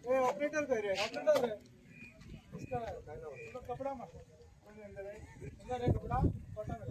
Operator कर रहे operator है इसका कपड़ा में अंदर है कपड़ा कॉटन है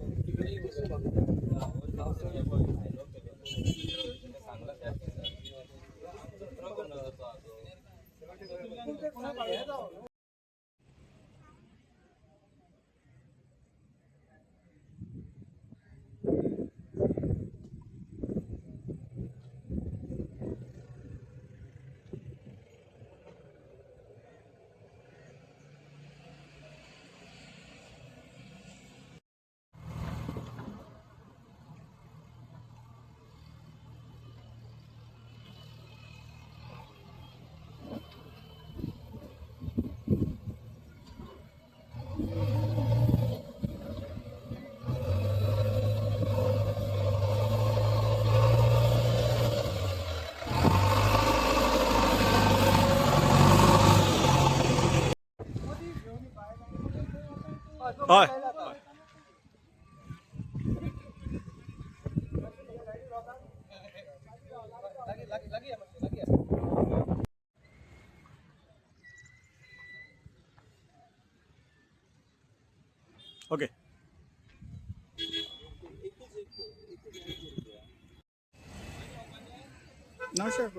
हय ओके ना सर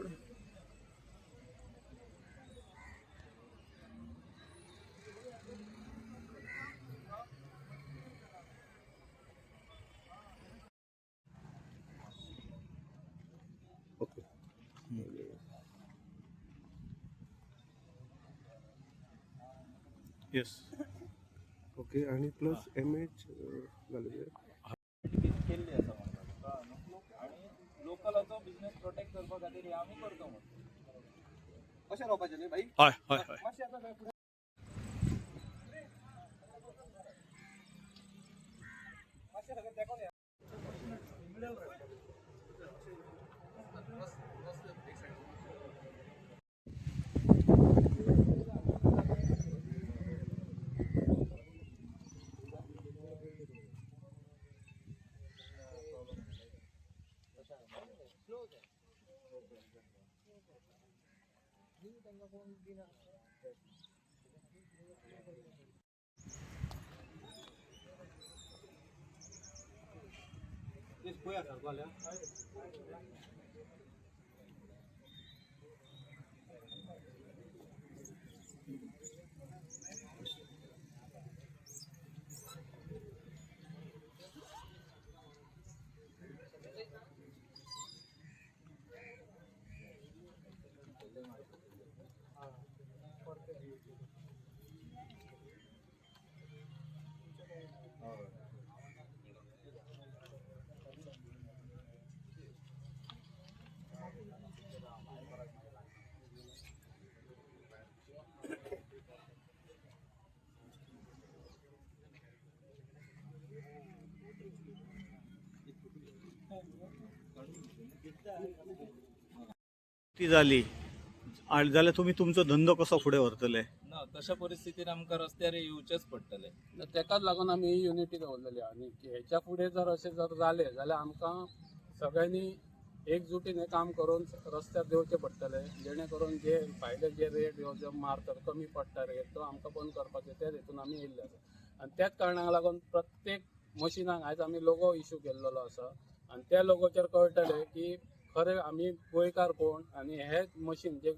ओके येस ओके आणि प्लस MH घालूया केल्ली आसा म्हाका आणि लोकलाचो बिझनेस प्रोटेक्ट करपा खातीर हे आमी करता म्हणून कशें रावपाचें न्ही भाई हय हय हय मातशें आतां खंय फुडें मातशें सगळें तेकोन या ती जाली आणि जाल्यार तुमी तुमचो धंदो कसो फुडें व्हरतले ना तशा परिस्थितीत आमकां रस्त्यार येवचेच पडटले तेकाच लागून आमी ही युनिटी दवरलेली आनी हेच्या फुडें जर अशें जर जालें जाल्यार आमकां सगळ्यांनी एकजुटीन हें काम करून रस्त्यार देवचें पडटलें जेणे करून जे भायले जे रेट ह्यो जो मारतात कमी पडटा रेट तो आमकां बंद करपाचें तेच हेतून आमी येयल्ले आसा आनी त्याच कारणाक लागून प्रत्येक मशिनाक आयज आमी लोगो इश्यू केल्लो आसा आनी त्या लोगोचेर कळटलें की खरें आमी गोंयकार कोण आनी हेच मशीन जे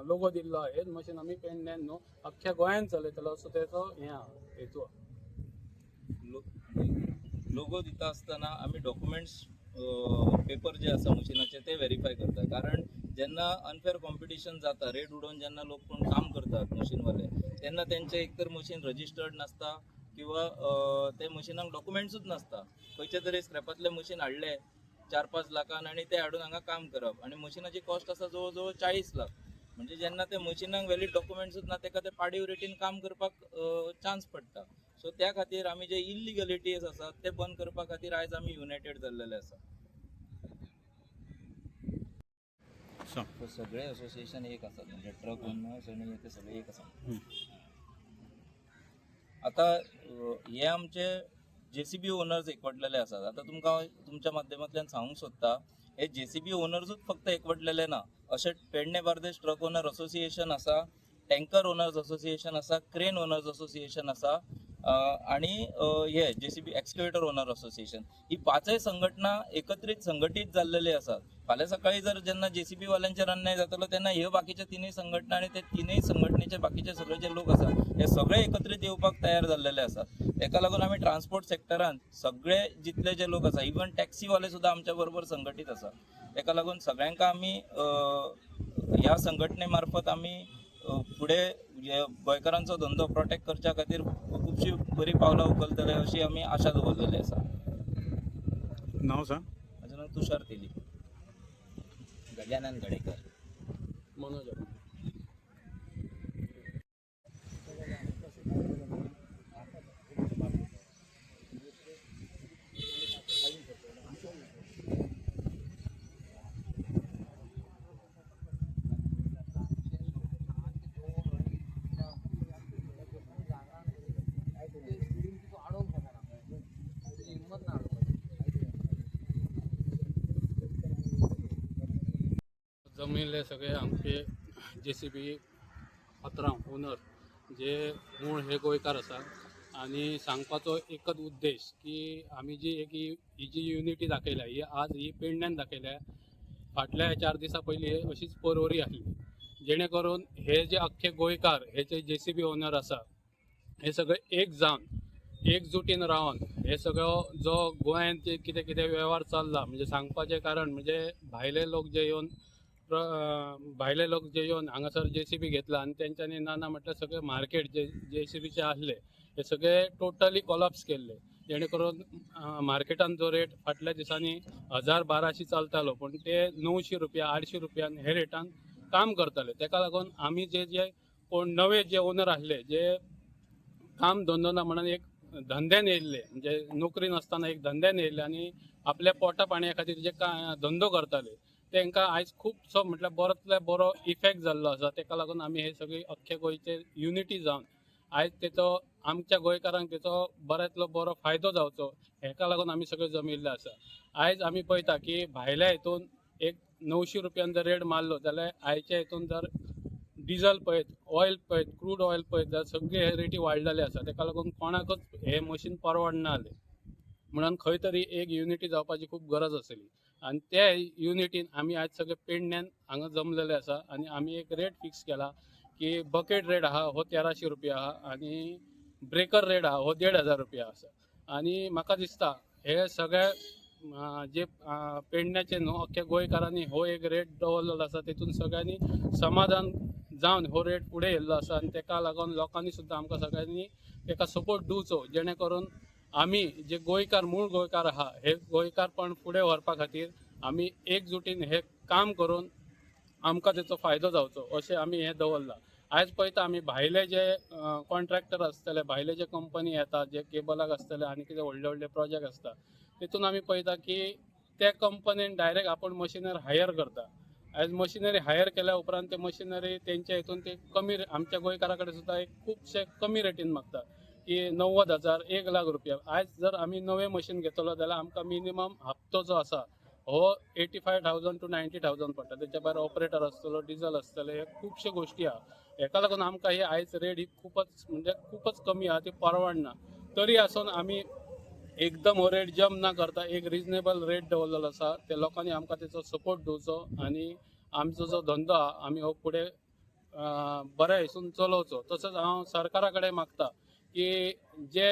लोगो दिल्लो आहा हेच मशीन आमी पेडण्यान न्हू अख्ख्या गोंयांत चलयतलो असो तेचो हें आहा हेतू लोगो दिता आसतना आमी डॉक्युमेंट्स पेपर जे आसा मशिनाचे ते व्हेरीफाय करता कारण जेन्ना अनफेअर कॉम्पिटिशन जाता रेट उडोवन जेन्ना लोक कोण काम करतात मशीनवाले तेन्ना तेंचे एकतर मशीन रजिस्टर्ड नासता किंवा ते मशिनाक डॉक्युमेंट्सूच नासता खंयचे तरी स्क्रॅपातले मशीन हाडले 4-5 लाखान आणि ते हाडून हांगा काम करप आणि मशिनाची कॉस्ट आसा जवळ जवळ 40 लाख म्हणजे जेन्ना ते मशिनाक व्हॅलीड डॉक्युमेंट्सूच ना तेका ते पाडीव रेटीन काम करपाक चान्स पडटा. सो त्या खातीर आमी जे इलिगलिटीज आसात ते बंद करपा खातीर आयज आमी युनायटेड जाल्लेले आसा. सांग. सगळे असोसिएशन एक आसात, म्हणजे ट्रक ओनर्स आनी ते सगळे एक आसात. आता हे आमचे JCB ओनर्स एकवटलेले आसात. आता तुमकां तुमच्या माध्यमांतल्यान सांगूंक सोदता, हे JCB ओनर्सूच फक्त एकवटलेले ना. अशे Pedne Bardez truck owner association आसा, टँकर ओनर्स असोसिएशन आसा, क्रेन ओनर्स असोसिएशन आसा, आणि हे JCB एक्सकॅव्हेटर ओनर असोसिएशन, ही पाचय संघटना एकत्रित संघटीत जाल्लेले आसात. फाल्यां सकाळी जर जेन्ना JCB वाल्यांचेर अन्याय जातलो तेन्ना ह्यो बाकीचे तिनूय संघटना आनी ते तिनूय संघटनेचे बाकीचे सगळे जे लोक आसात हे सगळे एकत्रित येवपाक तयार जाल्लेले आसात. तेका लागून आमी ट्रान्सपोर्ट सेक्टरान सगळे जितले जे लोक आसा, इवन टॅक्सीवाले सुद्दां आमच्या बरोबर संघटीत आसा. तेका लागून सगळ्यांका आमी ह्या संघटने मार्फत आमी फुडें गोंयकारांचो धंदो प्रोटेक्ट करच्या खातीर खुबशी बरी पावलां उखलतले अशी आमी आशा दवरलेली आसा. नाव सांग. म्हजें नांव तुषार तेली. गजानन गडेकर. मनोज जमिल्ले सगळे आमचे JCB 15 ओनर जे मूळ हे गोंयकार आसा. आणि सांगपाचो एकच उद्देश की आमी जी ही जी युनिटी दाखयल्या ही आज ही पेडण्यान दाखयल्या. फाटल्या 4 दिसां पयलीं अशीच परवरी आसली, जेणे करून हे जे अख्खे गोंयकार हे जे JCB ओनर आसा हे सगळे एक जावन एकजुटीन रावन हे सगळो जो गोंयांत जे कितें कितें वेव्हार चल्ला, म्हणजे सांगपाचें कारण म्हणजे भायले लोक जे येवन हांगासर JCB घेतला आणि त्यांच्यानी नाना म्हटल्यार सगळे मार्केट जे JCBचे आसले हे सगळे टोटली कोलॅप्स केल्ले. जेणे करून मार्केटान जो रेट फाटल्या दिसांनी 1000-1200 चलतालो पण ते 900 रुपया 800 रुपयान हे रेटान काम करताले. तेका लागून आमी जे कोण नवे जे ओनर आसले जे काम धंदो ना म्हणून एक धंद्यान येयल्ले, म्हणजे नोकरी नासतना एक धंद्यान येयल्ले आणि आपल्या पोटा पाणया खातीर जे धंदो करताले तांकां आयज खूबसो म्हटल्यार बरोतल्या बरो इफेक्ट जाल्लो आसा. तेका लागून आमी हे सगळी अख्खे गोंयचे युनिटी जावन आयज तेचो आमच्या गोंयकारांक तेचो बऱ्यांतलो बरो फायदो जावचो हेका लागून आमी सगळे जमिल्ले आसा. आयज आमी पळयता की भायल्या हितून एक 900 रुपयान जर रेट मारलो जाल्यार आयच्या हितून जर डिझल पळयत, ऑयल पळयत, क्रूड ऑयल पळयत जाल्यार सगळे हे रेटी वाडलेले आसा. तेका लागून कोणाकच हे मशीन परवडना जालें. म्हणून खंय तरी एक युनिटी जावपाची खूब गरज आसली आणि त्या युनिटीन आमी आयज सगळे पेडण्यान हांगा जमलेले आसा. आणि आमी एक रेट फिक्स केला की बकेट रेट आहा हो 1300 रुपया आहा आणि ब्रेकर रेट आहा हो 1500 रुपया आसा. आणि म्हाका दिसता हे सगळे जे पेडण्याचे न्हू अख्ख्या गोंयकारांनी हो एक रेट दवरलेलो आसा, तेतून सगळ्यांनी समाधान जावन हो रेट फुडें येयल्लो आसा. आणि तेका लागून लोकांनी सुद्दां आमकां सगळ्यांनी तेका सपोर्ट दिवचो, जेणे करून आमी जे गोंयकार मूळ गोंयकार आहा हे गोंयकारपण फुडें व्हरपा खातीर आमी एकजुटीन हे काम करून आमकां तेचो फायदो जावचो अशें आमी हें दवरलां. आयज पळयता आमी भायले जे कॉन्ट्रॅक्टर आसतले, भायले जे कंपनी येतात जे केबलाक आसतले आनी कितें व्हडले व्हडले प्रोजेक्ट आसता तितून आमी पळयता की त्या कंपनीन डायरेक्ट आपूण मशिनरी हायर करता. आयज मशिनरी हायर केल्या उपरांत ते मशिनरी तेंच्या हितून ते कमी आमच्या गोंयकारा कडेन सुद्दां एक खूबशे कमी रेटीन मागता की 90,000 1,00,000 रुपया. आयज जर आमी नवें मशीन घेतलो जाल्यार आमकां मिनिमम हप्तो जो आसा हो 85,000 to 90,000 पडटा. तेच्या भायर ऑपरेटर आसतलो, डिझल आसतले, हे खुबशे गोश्टी आहा. हेका लागून आमकां ही आयज रेट ही खूपच कमी आहा, ती परवडना. तरी आसून आमी एकदम हो रेट जम्प ना करता एक रिजनेबल रेट दवरलेलो आसा. ते लोकांनी आमकां तेचो सपोर्ट दिवचो आणि आमचो जो धंदो आहा आमी हो फुडें बऱ्या हितून चलोवचो. तसोच हांव सरकारा कडेन मागता की जे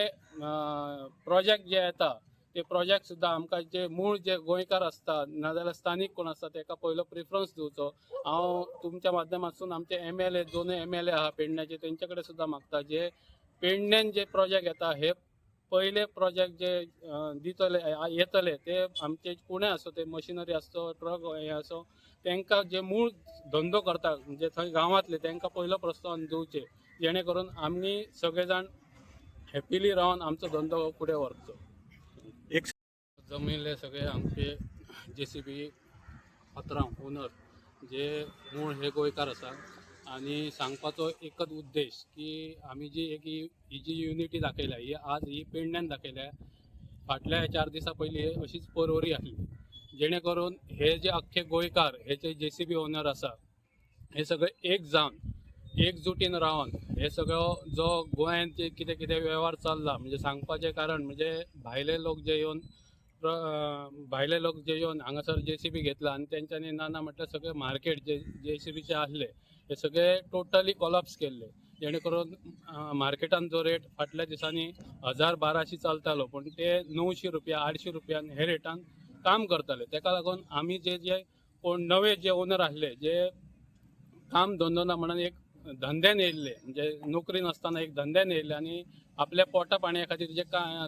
प्रोजेक्ट जे येता ते प्रोजेक्ट सुद्दां आमकां जे मूळ जे गोंयकार आसता नाजाल्यार स्थानीक कोण आसता तेका पयलो प्रिफरन्स दिवचो. हांव तुमच्या माध्यमांतसून आमचे MLA दोनूय MLA आहा पेडण्याचे तेंचे कडेन सुद्दां मागता जे पेडण्यान जे प्रोजेक्ट येता हे पहिले प्रोजेक्ट जे दितले येतले ते आमचे कोणे असो ते मशिनरी असो ट्रक हे असो तांकां जे मूळ धंदो करता म्हणजे थंय गांवांतले तांकां पयलो प्रोत्साहन दिवचे जेणे करून आमी सगळे जाण हॅपिली रावन आमचो धंदो फुडें व्हरचो. एक जमिल्ले सगळे आमचे JCB 15 ओनर जे मूळ हे गोंयकार आसा आणि सांगपाचो एकच उद्देश की आमी जी ही जी युनिटी दाखयल्या ही आज ही पेडण्यान दाखयल्या. फाटल्या 4 दिसां पयलीं अशीच परवरी आसली जेणे करून हे जे अख्खे गोंयकार हे जे JCB ओनर आसा हे सगळे एक जावन एकजुटीन रावन हे सगळो जो गोंयांत जे कितें कितें वेव्हार चल्ला म्हणजे सांगपाचें कारण म्हणजे भायले लोक जे येवन हांगासर JCB घेतला आणि त्यांच्यानी नाना म्हटल्यार सगळे मार्केट जे JCBचे आसले हे सगळे टोटली कोलॅप्स केल्ले जेणे करून मार्केटान जो रेट फाटल्या दिसांनी 1000-1200 चलतालो पण ते 900 रुपया 800 रुपयान हे रेटान काम करताले. ताका लागून आमी जे कोण नवे जे ओनर आसले जे काम धंदो ना म्हणून एक धंद्यान येयल्ले म्हणजे नोकरी नासतना एक धंद्यान येयल्ले आनी आपल्या पोटा पाणया खातीर जे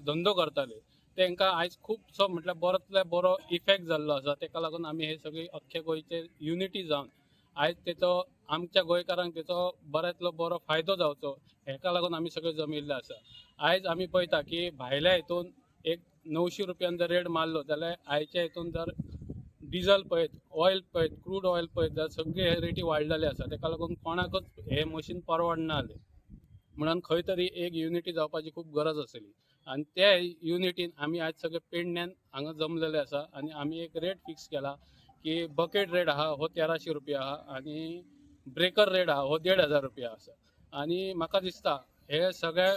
धंदो करताले तांकां आयज खूबसो म्हटल्यार बरोतल्या बरो इफेक्ट जाल्लो आसा. ताका लागून आमी हे सगळी अख्खे गोंयचे युनिटी जावन आयज तेचो आमच्या गोंयकारांक तेचो बऱ्यांतलो बरो फायदो जावचो हेका लागून आमी सगळे जमिल्ले आसा. आयज आमी पळयता की भायल्या हितून एक 900 रुपयान जर रेट मारलो जाल्यार आयच्या हितून जर डिझल पळयत ऑयल पळयत क्रूड ऑयल पळयत जाल्यार सगळे हे रेटी वाडलेले आसा. ताका लागून कोणाकच हे मशीन परवडना जालें म्हणून खंय तरी एक युनिटी जावपाची खूब गरज आसली आणि त्या युनिटीन आमी आयज सगळे पेडण्यान हांगा जमलेले आसा आणि आमी एक रेट फिक्स केला की बकेट रेट आहा हो 1300 रुपया आहा आणि ब्रेकर रेट आहा हो 1500 रुपया आसा. आणि म्हाका दिसता हे सगळे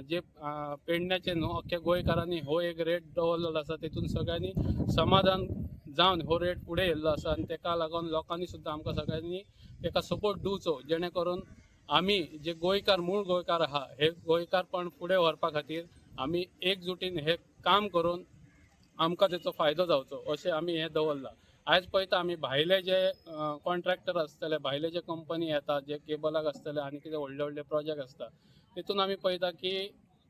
जे पेडण्याचे न्हू अख्ख्या गोंयकारांनी हो एक रेट दवरलेलो आसा तेतून सगळ्यांनी समाधान जावन हो रेट फुडें येयल्लो आसा आणि ताका लागून लोकांनी सुद्दां आमकां सगळ्यांनी ताका सपोर्ट दिवचो जेणे करून आमी जे गोंयकार मूळ गोंयकार आहा हे गोंयकारपण फुडें व्हरपा खातीर आमी एकजुटीन हे काम करून आमकां तेचो फायदो जावचो अशें आमी हें दवरलां. आयज पळयता आमी भायले जे कॉन्ट्रॅक्टर आसतले भायले जे कंपनी येता जे केबलाक आसतले आनी कितें व्हडले व्हडले प्रोजेक्ट आसता तितून आमी पळयता की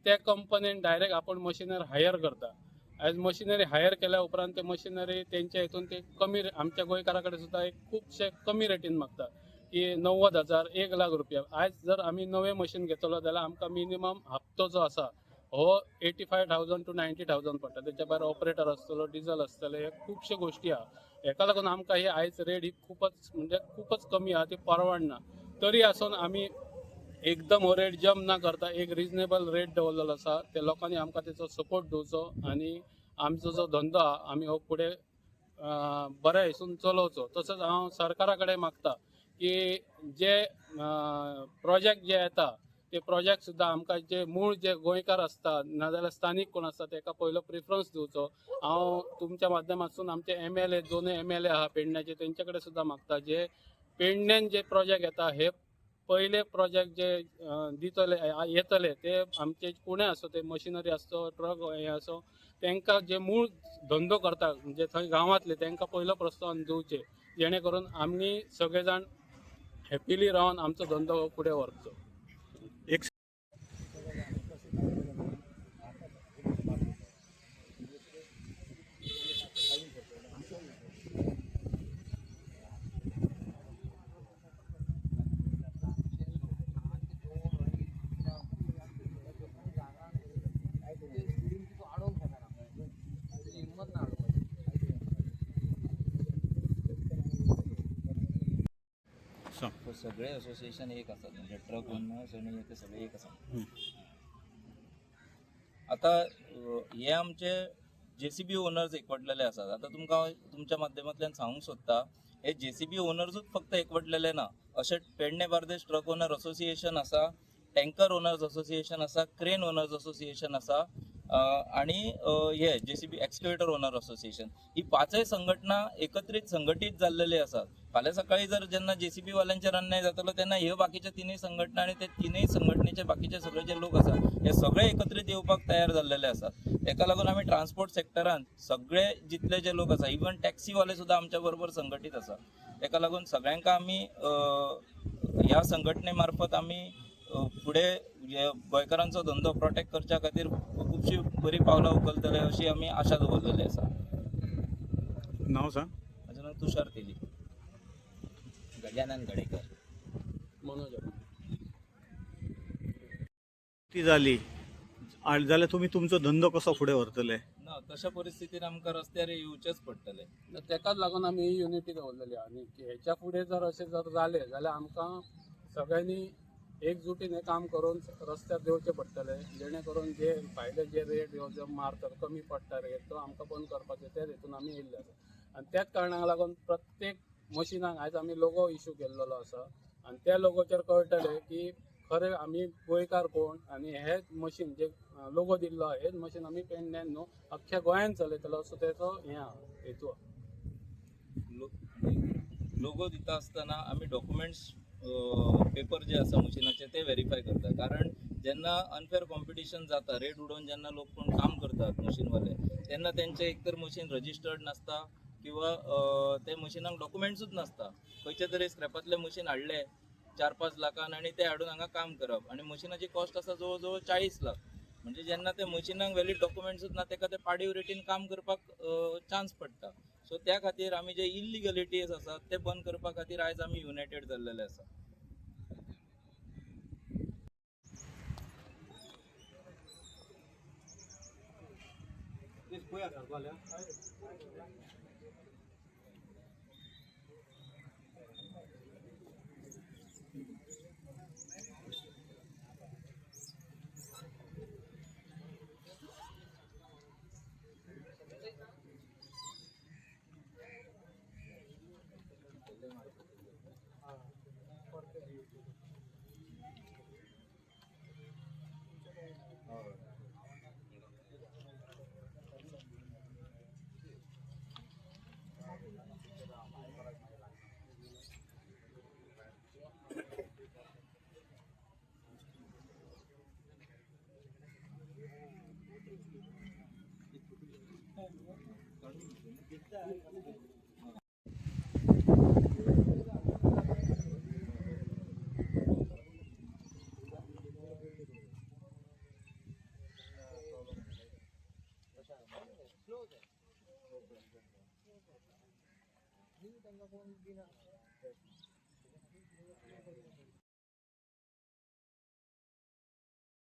त्या कंपनीन डायरेक्ट आपूण मशिनरी हायर करता. आयज मशिनरी हायर केल्या उपरांत ते मशिनरी तेंच्या हितून ते कमी आमच्या गोंयकारा कडेन सुद्दां एक खुबशे कमी रेटीन मागता की 90,000 1,00,000 रुपया. आयज जर आमी नवें मशीन घेतलो जाल्यार आमकां मिनिमम हप्तो जो आसा हो 85,000 to 90,000 पडटा. तेच्या भायर ऑपरेटर आसतलो डिझल आसतले हे खुबशे गोश्टी आहा. हेका लागून आमकां ही आयज रेट ही खूपच कमी आहा ती परवडना. तरी आसून आमी एकदम हो रेट जम्प ना करता एक रिजनेबल रेट दवरलेलो आसा. ते लोकांनी आमकां तेचो सपोर्ट दिवचो आणि आमचो जो धंदो आहा आमी हो फुडें बऱ्या हितून चलोवचो. तसोच हांव सरकारा कडेन मागता की जे प्रोजेक्ट जे येता ते प्रोजेक्ट सुद्दां आमकां जे मूळ जे गोंयकार आसता नाजाल्यार स्थानीक कोण आसता ताका पयलो प्रिफरन्स दिवचो. हांव तुमच्या माध्यमांतसून आमचे MLA दोनूय MLA आहा पेडण्याचे तेंचे कडेन सुद्दां मागता जे पेडण्यान जे प्रोजेक्ट येता हे पहिले प्रोजेक्ट जे दितले येतले ते आमचे कोणे असो ते मशिनरी असो ट्रक हे असो तांकां जे मूळ धंदो करता म्हणजे थंय गांवांतले तांकां पयलो प्रोत्साहन दिवचे जेणे करून आमी सगळे जाण हॅपिली रावन आमचो धंदो फुडें व्हरचो. एक सगळे असोसिएशन एक असतात म्हणजे ट्रक ओनर्स आणि ते सगळे एक आसात. आता हे आमचे JCB ओनर्स एकवटलेले आसात. आता तुमकां तुमच्या माध्यमांतल्यान सांगूंक सोदता हे JCB ओनर्सूच फक्त एकवटलेले ना. अशें Pedne Bardez truck owner association आसा, टँकर ओनर्स असोसिएशन आसा, क्रेन ओनर्स असोसिएशन आसा आणि हे JCB एक्सकॅव्हेटर ओनर असोसिएशन ही पाचय संघटना एकत्रित संघटित जाल्लेले आसात. फाल्यां सकाळी जर जेन्ना JCB वाल्यांचेर अन्याय जातलो तेन्ना ह्यो बाकीच्या तिनूय संघटना आणि ते तिनूय संघटनेचे बाकीचे सगळे जे लोक आसात हे सगळे एकत्रित येवपाक तयार जाल्लेले आसात. ताका लागून आमी ट्रान्सपोर्ट सेक्टरान सगळे जितले जे लोक आसा इवन टॅक्सीवाले सुद्दां आमच्या बरोबर संघटीत आसा. ताका लागून सगळ्यांक आमी ह्या संघटने मार्फत आमी फुडें गोंयकारांचो धंदो प्रोटेक्ट करच्या खातीर खुबशी बरी पावलां उखलतले अशी आमी आशा दवरलेली आसा. नाव सांग. म्हजें नांव तुषार तेली. गजानन गडेकर. मनोज ती जाली जाल्यार तुमी तुमचो धंदो कसो फुडें व्हरतले? ना तशा परिस्थितीन आमकां रस्त्यार येवचेच पडटलें. तेकाच लागून आमी ही युनिटी दवरलेली आहा आनी हेच्या फुडें जर अशें जर जालें जाल्यार आमकां सगळ्यांनी एकजुटीन हें काम करून रस्त्यार देवचें पडटलें, जेणे करून जे भायले जे रेट ह्यो जो मारतात कमी पडटा रेट तो आमकां बंद करपाचो त्या हेतून आमी येयल्ले आसा. आनी त्याच कारणाक लागून प्रत्येक मशिनाक आयज आमी लोगो इश्यू केल्लो आसा आनी त्या लोगोचेर कळटलें की खरें आमी गोंयकार कोण आनी हेच मशीन जे लोगो दिल्लो आहा हेच मशीन आमी पेडण्यान न्हू अख्ख्या गोंयांत चलयतलो असो तेचो हें आहा हेतू आहा. लोगो दिता आसतना आमी डॉक्युमेंट्स पेपर जे आसा मशिनाचे ते व्हेरीफाय करता. कारण जेन्ना अनफेअर कॉम्पिटिशन जाता रेट उडोवन जेन्ना लोक कोण काम करतात मशीनवाले तेन्ना तेंचे एकतर मशीन रजिस्टर्ड नासता किंवा ते मशिनाक डॉक्युमेंट्सूच नासता. खंयचे तरी स्क्रॅपातले मशीन हाडले 4-5 लाखान आणि ते हाडून हांगा काम करप आणि मशिनाची कॉस्ट आसा जवळ जवळ 40 लाख. म्हणजे जेन्ना ते मशिनाक व्हॅलीड डॉक्युमेंट्सूच ना तेका ते पाडीव रेटीन काम करपाक चान्स पडटा. सो त्या खातीर आमी जे इलिगलिटीज आसात ते बंद करपा खातीर आयज आमी युनायटेड जाल्लेले आसा.